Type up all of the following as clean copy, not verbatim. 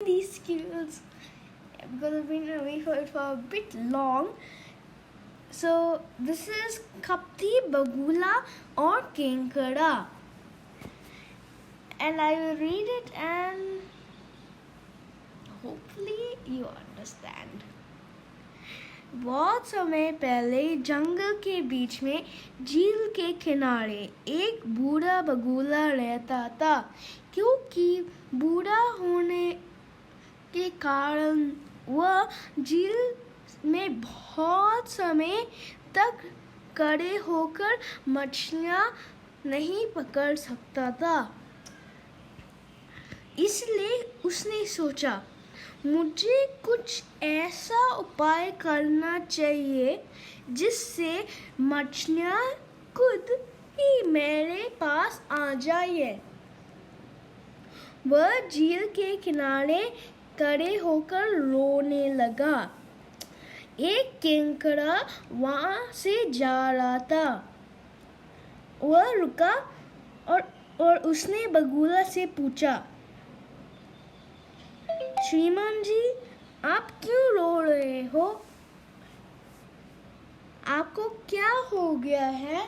these skills because I've been away for it for a bit long. So this is Kapti, Bagula or Kenkada, and I will read it and hopefully you understand. बहुत समय पहले जंगल के बीच में झील के किनारे एक बूढ़ा बगुला रहता था। क्योंकि बूढ़ा होने के कारण वह झील में बहुत समय तक खड़े होकर मछलियां नहीं पकड़ सकता था। इसलिए उसने सोचा, मुझे कुछ ऐसा उपाय करना चाहिए जिससे मछलियां खुद ही मेरे पास आ जाए। वह झील के किनारे खड़े होकर रोने लगा। एक केकड़ा वहां से जा रहा था। वह रुका और उसने बगुला से पूछा, श्रीमान जी, आप क्यों रो रहे हो? आपको क्या हो गया है?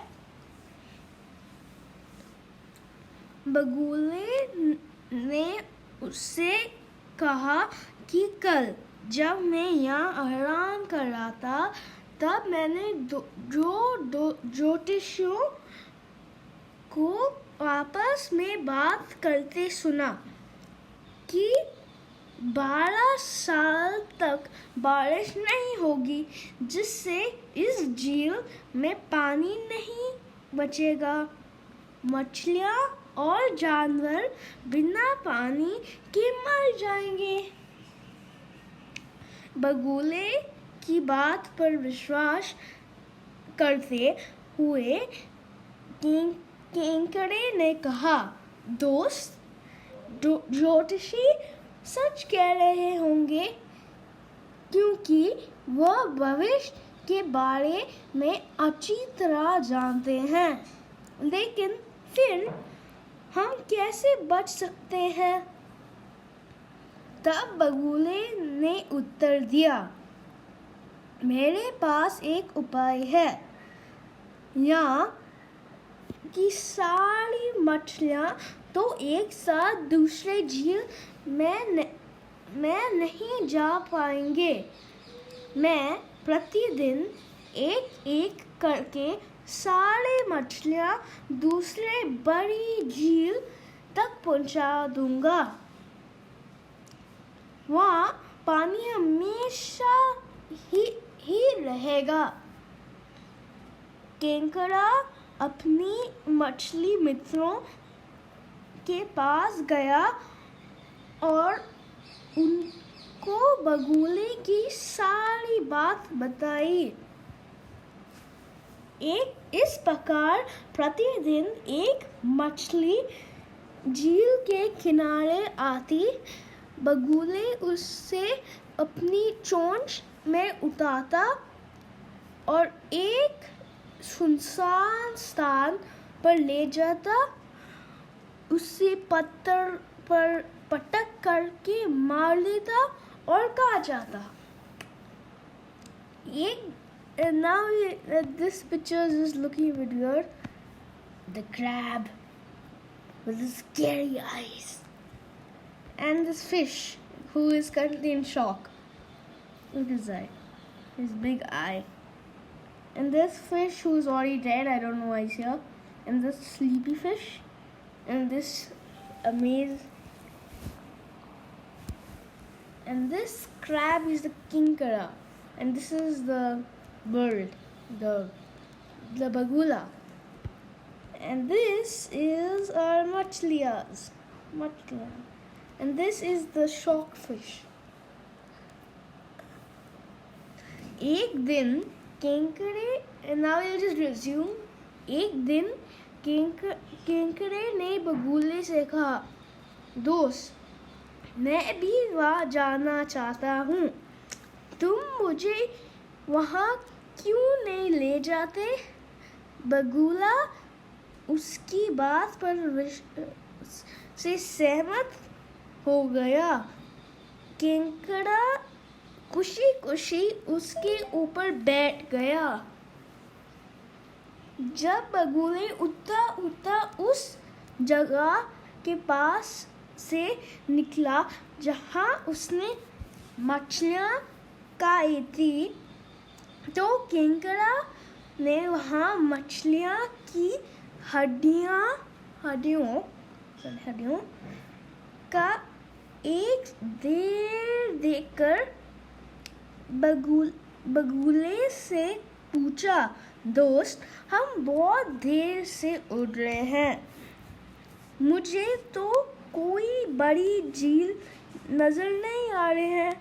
बगुले ने उससे कहा कि कल जब मैं यहाँ आराम कर रहा था तब मैंने ज्योतिषियों को आपस में बात करते सुना कि 12 साल तक बारिश नहीं होगी, जिससे इस झील में पानी नहीं बचेगा। मछलियाँ और जानवर बिना पानी के मर जाएंगे। बगुले की बात पर विश्वास करते हुए केकड़े ने कहा, दोस्त, ज्योतिषी सच कह रहे होंगे क्योंकि वह भविष्य के बारे में अच्छी तरह जानते हैं। लेकिन फिर हम कैसे बच सकते हैं? तब बगुले ने उत्तर दिया, मेरे पास एक उपाय है। यहाँ की सारी मछलियाँ तो एक साथ दूसरे झील में नहीं जा पाएंगे। मैं प्रतिदिन एक एक करके सारे मछलियाँ दूसरे बड़ी झील तक पहुँचा दूंगा। वहाँ पानी हमेशा ही रहेगा। केकड़ा अपनी मछली मित्रों के पास गया और उनको बगुले की सारी बात बताई। इस प्रकार प्रतिदिन एक मछली झील के किनारे आती। बगुले उससे अपनी चोंच में उठाता और एक सुनसान स्थान पर ले जाता। उसे पत्थर पर पटक करके मार देता और खा जाता। Now this picture is looking a bit weird. The crab with the scary eyes, and this fish who is currently in shock. Look at his eye, his big eye. And this fish who is already dead, I don't know why he's here. And this sleepy fish, and this and this crab is the kinkara, and this is the bird, the bagula, and this is our machlia, and this is the shock fish. एक दिन केकड़े, and now we'll just resume. एक दिन केकड़े ने बगुले से कहा, दोस्त, मैं भी वहाँ जाना चाहता हूँ। तुम मुझे वहाँ क्यों नहीं ले जाते? बगुला उसकी बात पर से सहमत हो गया केकड़ा खुशी खुशी उसके ऊपर बैठ गया। जब बगुले उड़ता उड़ता उस जगह के पास से निकला जहां उसने मछलियां खाई थी, तो केकड़ा ने वहां मछलियां की हड्डियों का एक ढेर देखकर बगुले से पूछा, दोस्त, हम बहुत देर से उड़ रहे हैं, मुझे तो कोई बड़ी झील नजर नहीं आ रही है,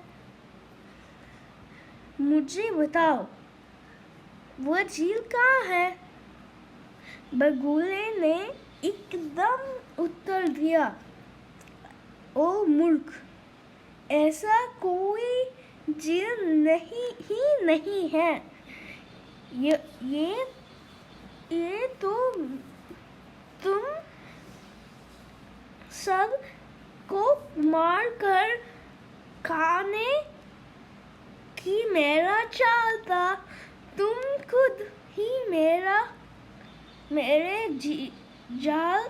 मुझे बताओ वह झील कहाँ है? बगुले ने एकदम उत्तर दिया, ओ मूर्ख, ऐसा कोई झील नहीं है। ये तो तुम सब को मार कर खाने की मेरा चाल था। तुम खुद ही मेरे जाल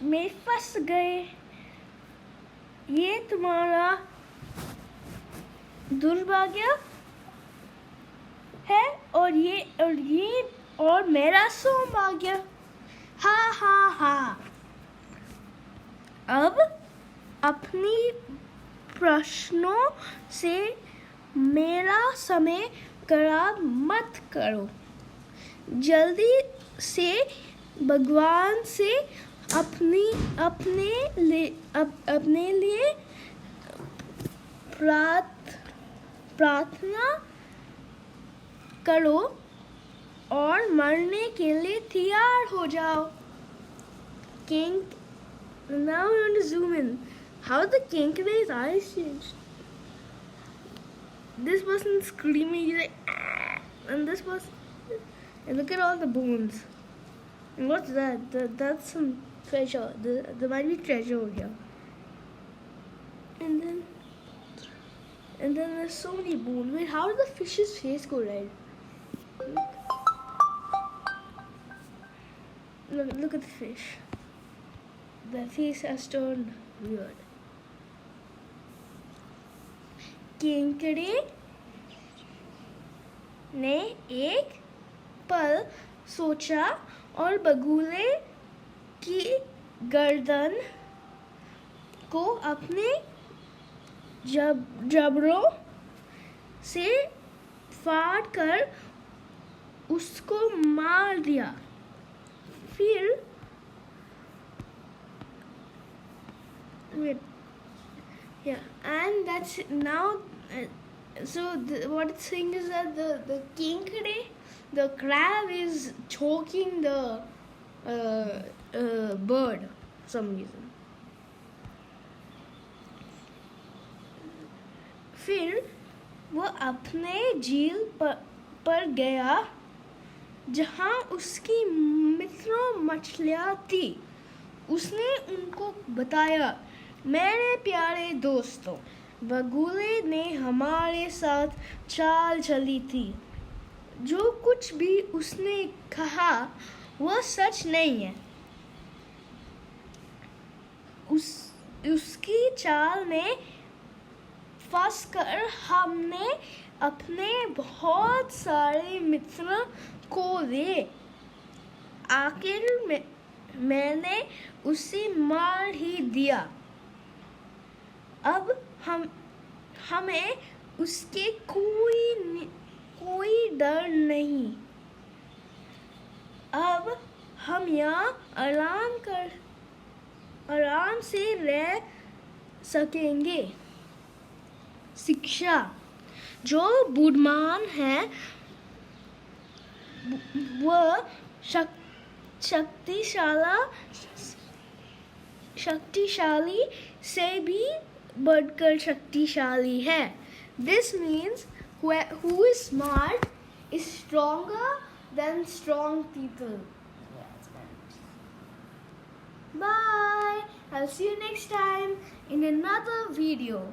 में फंस गए। ये तुम्हारा दुर्भाग्य है और मेरा सौभाग्य। हा हा हा। अब अपनी प्रश्नों से मेरा समय खराब मत करो। जल्दी से भगवान से अपने लिए प्रार्थना करो और मरने के लिए तैयार हो जाओ। Now we want to zoom in. How the Kinkade's eyes changed. This person's screaming, he's like, ah! And this person, and look at all the bones. And what's that? That's some treasure. There might be treasure over here. And then there's so many bones. Wait, how did the fish's face go red? Look at the fish. The face has turned weird. केकड़े ने एक पल सोचा और बगुले की गर्दन को अपने जबड़ों से फाड़ कर उसको मार दिया। फिर and that's now. So what it's saying is that the kinkade, the crab, is choking the bird for some reason. फिर वो अपने झील पर गया जहाँ उसकी मित्रों मछलियाँ थी। उसने उनको बताया, मेरे प्यारे दोस्तों, बगुले ने हमारे साथ चाल चली थी। जो कुछ भी उसने कहा वह सच नहीं है। उसकी चाल में फंसकर हमने अपने बहुत सारे मित्र खो दिए। आखिर मैंने उसे मार ही दिया। अब हमें उसके कोई डर नहीं। अब हम यहाँ आराम से रह सकेंगे। शिक्षा: जो बुद्धिमान है वह शक्तिशाली से भी बढ़कर शक्तिशाली है। This means who is smart is stronger than strong people. Bye. I'll see you next time in another video.